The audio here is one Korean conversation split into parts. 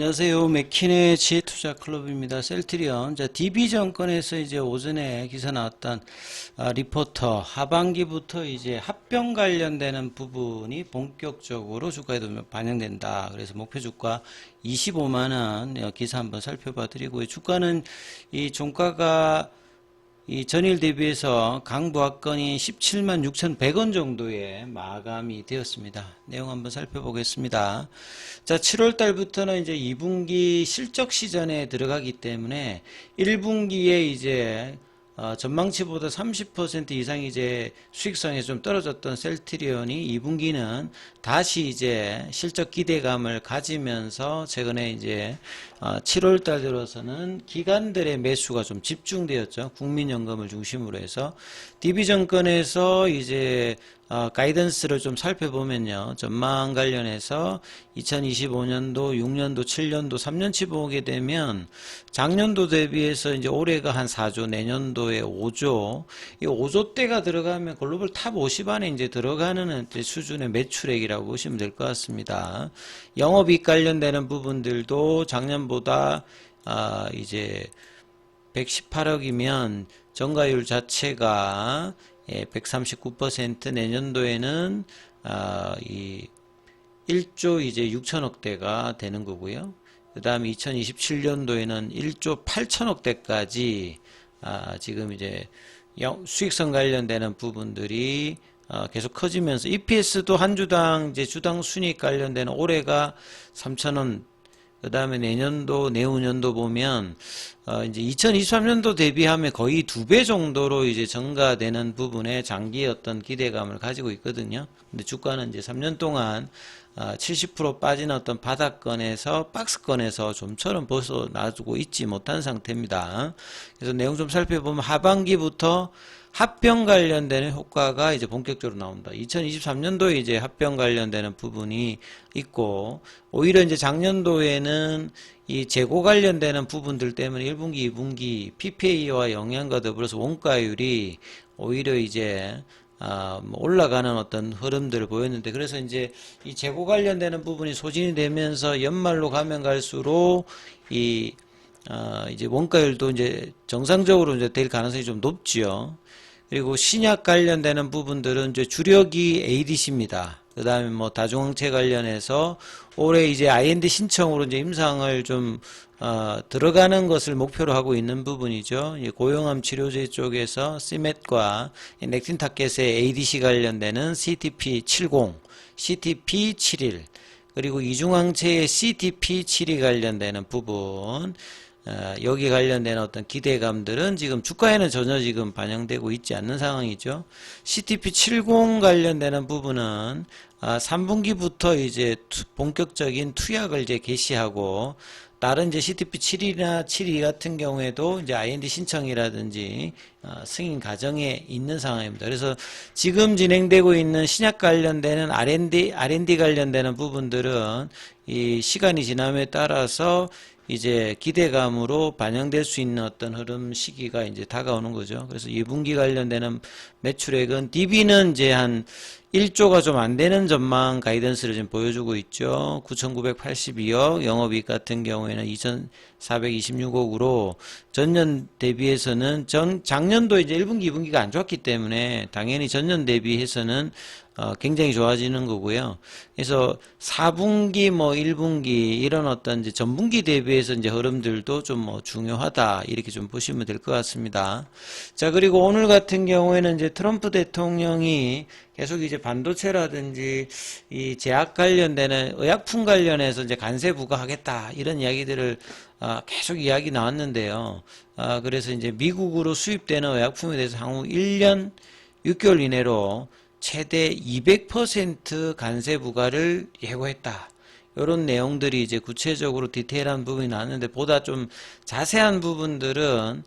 안녕하세요. 맥킨의 지혜투자클럽입니다. 셀트리온. 자, DB증권에서 이제 오전에 기사 나왔던 리포터 하반기부터 이제 합병 관련되는 부분이 본격적으로 주가에도 반영된다. 그래서 목표 주가 25만원 기사 한번 살펴봐 드리고요. 주가는 이 종가가 이 전일 대비해서 강보합권이 17만 6,100원 정도의 마감이 되었습니다. 내용 한번 살펴보겠습니다. 자, 7월 달부터는 이제 2분기 실적 시즌에 들어가기 때문에 1분기에 이제 전망치보다 30% 이상 이제 수익성이 좀 떨어졌던 셀트리온이 2분기는 다시 이제 실적 기대감을 가지면서 최근에 이제 7월 달 들어서는 기관들의 매수가 좀 집중되었죠. 국민연금을 중심으로 해서 DB증권에서 이제 가이던스를 좀 살펴보면요. 전망 관련해서 2025년도, 6년도, 7년도, 3년치 보게 되면 작년도 대비해서 이제 올해가 한 4조, 내년도에 5조, 이 5조대가 들어가면 글로벌 탑 50 안에 이제 들어가는 수준의 매출액이라고 보시면 될 것 같습니다. 영업이익 관련되는 부분들도 작년보다 이제 118억이면 정가율 자체가 139%, 내년도에는 이 1조 이제 6천억대가 되는 거고요. 그 다음에 2027년도에는 1조 8천억대까지 지금 이제 수익성 관련되는 부분들이 계속 커지면서 EPS도 한 주당 이제 주당 순이익 관련되는 올해가 3,000원, 그 다음에 내년도, 내후년도 보면, 이제 2023년도 대비하면 거의 2배 정도로 이제 증가되는 부분에 장기의 어떤 기대감을 가지고 있거든요. 근데 주가는 이제 3년 동안 70% 빠진 어떤 바닥권에서 박스권에서 좀처럼 벗어나주고 있지 못한 상태입니다. 그래서 내용 좀 살펴보면 하반기부터 합병 관련되는 효과가 이제 본격적으로 나온다. 2023년도에 이제 합병 관련되는 부분이 있고, 오히려 이제 작년도에는 이 재고 관련되는 부분들 때문에 1분기, 2분기 PPA와 영향과 더불어서 원가율이 오히려 이제 올라가는 어떤 흐름들을 보였는데, 그래서 이제 이 재고 관련되는 부분이 소진이 되면서 연말로 가면 갈수록 이제 원가율도 이제 정상적으로 이제 될 가능성이 좀 높지요. 그리고 신약 관련되는 부분들은 이제 주력이 ADC입니다. 그 다음에 뭐 다중항체 관련해서 올해 이제 IND 신청으로 이제 임상을 좀 들어가는 것을 목표로 하고 있는 부분이죠. 고용암 치료제 쪽에서 시맷과 넥틴 타켓의 ADC 관련되는 CTP70, CTP71, 그리고 이중항체의 CTP72 관련되는 부분, 여기 관련된 어떤 기대감들은 지금 주가에는 전혀 지금 반영되고 있지 않는 상황이죠. CTP70 관련되는 부분은 3분기부터 이제 본격적인 투약을 이제 개시하고, 다른 이제 CTP7이나 72 같은 경우에도 이제 IND 신청이라든지 승인 과정에 있는 상황입니다. 그래서 지금 진행되고 있는 신약 관련되는 R&D 관련되는 부분들은 이 시간이 지남에 따라서 이제 기대감으로 반영될 수 있는 어떤 흐름 시기가 이제 다가오는 거죠. 그래서 2분기 관련되는 매출액은 DB는 이제 한 1조가 좀 안 되는 전망 가이던스를 지금 보여주고 있죠. 9,982억, 영업이익 같은 경우에는 2,426억으로 전년 대비해서는 작년도 이제 1분기, 2분기가 안 좋았기 때문에 당연히 전년 대비해서는 굉장히 좋아지는 거고요. 그래서 4분기, 뭐 1분기 이런 어떤 이제 전분기 대비해서 이제 흐름들도 좀 뭐 중요하다 이렇게 좀 보시면 될 것 같습니다. 자, 그리고 오늘 같은 경우에는 이제 트럼프 대통령이 계속 이제 반도체라든지 이 제약 관련되는 의약품 관련해서 이제 관세 부과하겠다 이런 이야기들을 계속 이야기 나왔는데요. 그래서 이제 미국으로 수입되는 의약품에 대해서 향후 1년 6개월 이내로 최대 200% 관세 부과를 예고했다. 이런 내용들이 이제 구체적으로 디테일한 부분이 나왔는데, 보다 좀 자세한 부분들은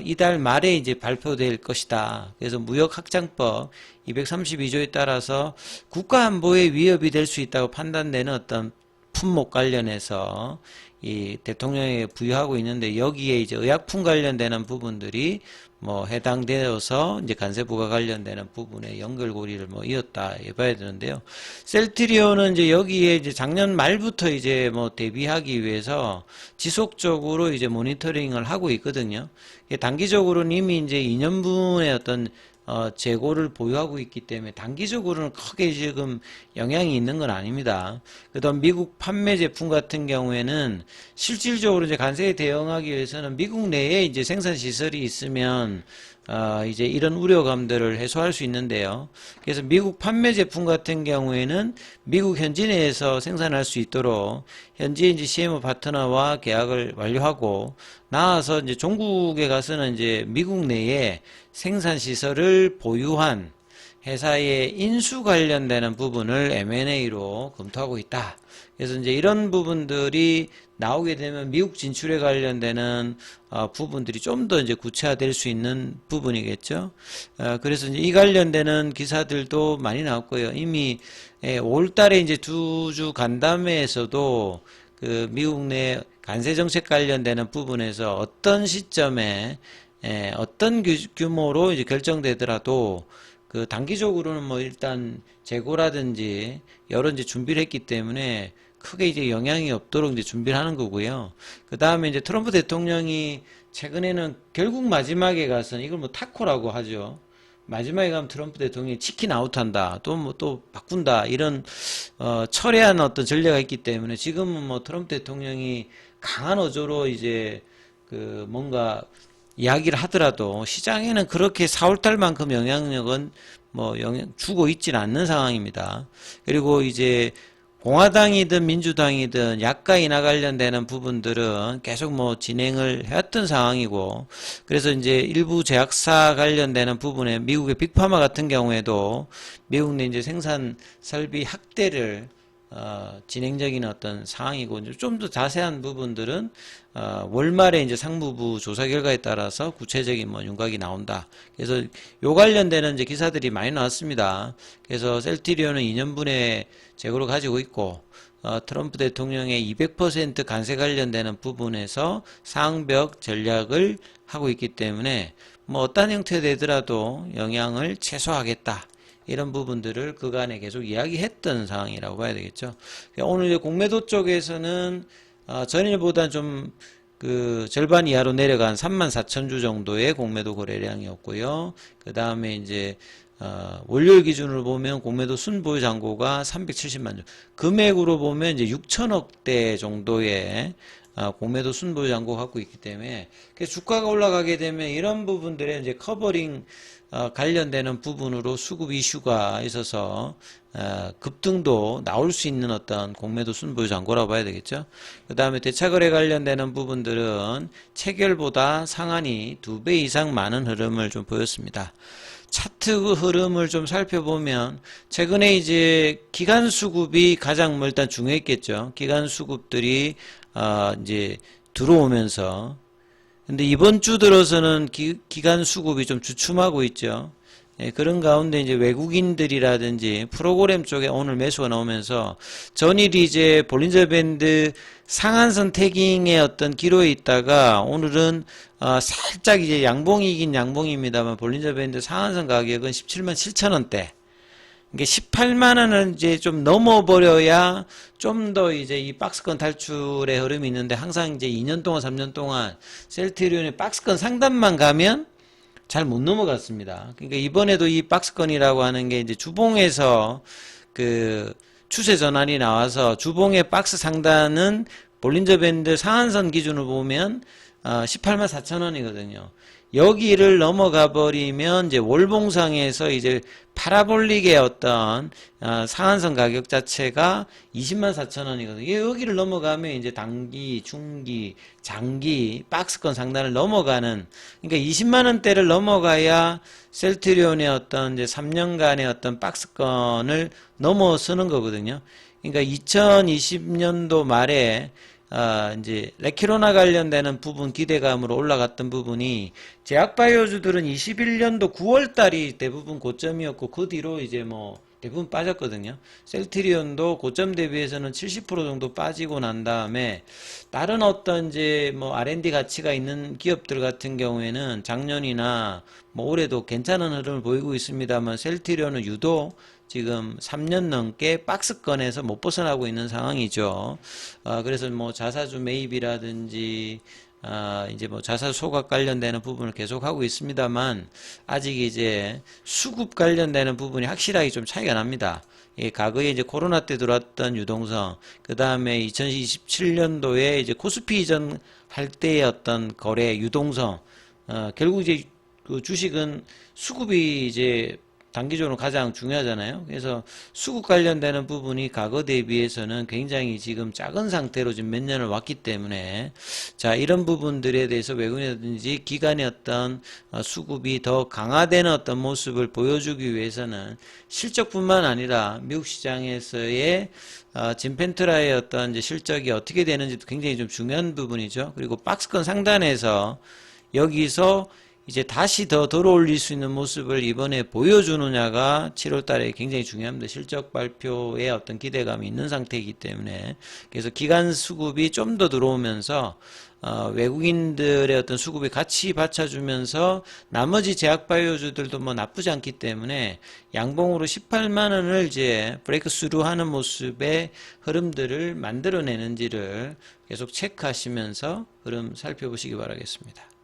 이달 말에 이제 발표될 것이다. 그래서 무역확장법 232조에 따라서 국가안보에 위협이 될 수 있다고 판단되는 어떤 품목 관련해서 이 대통령에 부여하고 있는데 여기에 이제 의약품 관련되는 부분들이 뭐 해당되어서 이제 관세 부과 관련되는 부분에 연결고리를 뭐 이었다 해봐야 되는데요. 셀트리온은 이제 여기에 이제 작년 말부터 이제 뭐 대비하기 위해서 지속적으로 이제 모니터링을 하고 있거든요. 단기적으로는 이미 이제 2년분의 어떤 재고를 보유하고 있기 때문에 단기적으로는 크게 지금 영향이 있는 건 아닙니다. 그다음 미국 판매 제품 같은 경우에는 실질적으로 이제 관세에 대응하기 위해서는 미국 내에 이제 생산 시설이 있으면 이제 이런 우려감들을 해소할 수 있는데요. 그래서 미국 판매 제품 같은 경우에는 미국 현지 내에서 생산할 수 있도록 현지 이제 CMO 파트너와 계약을 완료하고 나아서 이제 종국에 가서는 이제 미국 내에 생산 시설을 보유한 회사의 인수 관련되는 부분을 M&A로 검토하고 있다. 그래서 이제 이런 부분들이 나오게 되면 미국 진출에 관련되는 부분들이 좀 더 이제 구체화될 수 있는 부분이겠죠. 그래서 이제 이 관련되는 기사들도 많이 나왔고요. 이미 5월달에 이제 두 주 간담회에서도 그 미국 내 관세 정책 관련되는 부분에서 어떤 시점에 어떤 규모로 이제 결정되더라도 그 단기적으로는 뭐 일단 재고라든지 여러 이제 준비를 했기 때문에 크게 이제 영향이 없도록 이제 준비를 하는 거고요. 그 다음에 이제 트럼프 대통령이 최근에는 결국 마지막에 가서 이걸 뭐 타코라고 하죠. 마지막에 가면 트럼프 대통령이 치킨 아웃한다. 또 뭐 또 바꾼다. 이런 철회한 어떤 전례가 있기 때문에 지금은 뭐 트럼프 대통령이 강한 어조로 이제 그 뭔가 이야기를 하더라도 시장에는 그렇게 4월달만큼 영향력은 뭐 주고 있지는 않는 상황입니다. 그리고 이제 공화당이든 민주당이든 약가 인하 관련되는 부분들은 계속 뭐 진행을 해왔던 상황이고, 그래서 이제 일부 제약사 관련되는 부분에 미국의 빅파마 같은 경우에도 미국 내 이제 생산 설비 확대를 진행적인 어떤 상황이고, 좀 더 자세한 부분들은 월말에 이제 상무부 조사 결과에 따라서 구체적인 뭐 윤곽이 나온다. 그래서 요 관련되는 이제 기사들이 많이 나왔습니다. 그래서 셀트리온은 2년분의 재고를 가지고 있고, 트럼프 대통령의 200% 관세 관련되는 부분에서 상벽 전략을 하고 있기 때문에 뭐 어떤 형태 되더라도 영향을 최소화하겠다. 이런 부분들을 그간에 계속 이야기했던 상황이라고 봐야 되겠죠. 오늘 공매도 쪽에서는 전일보다 좀 그 절반 이하로 내려간 34,000주 정도의 공매도 거래량이었고요. 그 다음에 이제 월요일 기준으로 보면 공매도 순보유 잔고가 370만 주. 금액으로 보면 이제 6천억대 정도의 공매도 순보유 잔고 갖고 있기 때문에 주가가 올라가게 되면 이런 부분들에 이제 커버링 관련되는 부분으로 수급 이슈가 있어서 급등도 나올 수 있는 어떤 공매도 순보유 잔고라고 봐야 되겠죠. 그 다음에 대차거래 관련되는 부분들은 체결보다 상한이 2배 이상 많은 흐름을 좀 보였습니다. 차트 흐름을 좀 살펴보면 최근에 이제 기간 수급이 가장 뭐 일단 중요했겠죠. 기간 수급들이 이제 들어오면서, 근데 이번 주 들어서는 기간 수급이 좀 주춤하고 있죠. 그런 가운데 이제 외국인들이라든지 프로그램 쪽에 오늘 매수가 나오면서 전일이 이제 볼린저 밴드 상한선 태깅의 어떤 기로에 있다가 오늘은 살짝 이제 양봉이긴 양봉입니다만 볼린저 밴드 상한선 가격은 17만 7천 원대. 이게 18만 원을 이제 좀 넘어버려야 좀 더 이제 이 박스권 탈출의 흐름이 있는데, 항상 이제 2년 동안 3년 동안 셀트리온의 박스권 상단만 가면 잘 못 넘어갔습니다. 그러니까 이번에도 이 박스권이라고 하는 게 이제 주봉에서 그 추세 전환이 나와서 주봉의 박스 상단은 볼린저 밴드 상한선 기준으로 보면 18만 4천 원이거든요. 여기를 넘어가 버리면 이제 월봉상에서 이제 파라볼릭의 어떤 상한선 가격 자체가 20만 4천 원이거든요. 여기를 넘어가면 이제 단기, 중기, 장기 박스권 상단을 넘어가는, 그러니까 20만 원대를 넘어가야 셀트리온의 어떤 이제 3년간의 어떤 박스권을 넘어서는 거거든요. 그러니까 2020년도 말에 이제 레키로나 관련되는 부분 기대감으로 올라갔던 부분이 제약바이오주들은 21년도 9월 달이 대부분 고점이었고 그 뒤로 이제 뭐 대부분 빠졌거든요. 셀트리온도 고점 대비해서는 70% 정도 빠지고 난 다음에 다른 어떤 이제 뭐 R&D 가치가 있는 기업들 같은 경우에는 작년이나 뭐 올해도 괜찮은 흐름을 보이고 있습니다만 셀트리온은 유독 지금 3년 넘게 박스권에서 못 벗어나고 있는 상황이죠. 그래서 뭐 자사주 매입이라든지 이제 뭐 자사 소각 관련되는 부분을 계속 하고 있습니다만 아직 이제 수급 관련되는 부분이 확실하게 좀 차이가 납니다. 예, 과거에 이제 코로나 때 들어왔던 유동성, 그 다음에 2027년도에 이제 코스피 이전 할 때의 어떤 거래 유동성, 결국 이제 그 주식은 수급이 이제 단기적으로 가장 중요하잖아요. 그래서 수급 관련되는 부분이 과거 대비해서는 굉장히 지금 작은 상태로 지금 몇 년을 왔기 때문에 자, 이런 부분들에 대해서 외국인이라든지 기관의 어떤 수급이 더 강화되는 어떤 모습을 보여주기 위해서는 실적뿐만 아니라 미국 시장에서의 진펜트라의 어떤 이제 실적이 어떻게 되는지도 굉장히 좀 중요한 부분이죠. 그리고 박스권 상단에서 여기서 이제 다시 더 들어올릴 수 있는 모습을 이번에 보여주느냐가 7월 달에 굉장히 중요합니다. 실적 발표에 어떤 기대감이 있는 상태이기 때문에. 그래서 기관 수급이 좀 더 들어오면서, 외국인들의 어떤 수급이 같이 받쳐주면서 나머지 제약바이오주들도 뭐 나쁘지 않기 때문에 양봉으로 18만 원을 이제 브레이크 스루 하는 모습의 흐름들을 만들어내는지를 계속 체크하시면서 흐름 살펴보시기 바라겠습니다.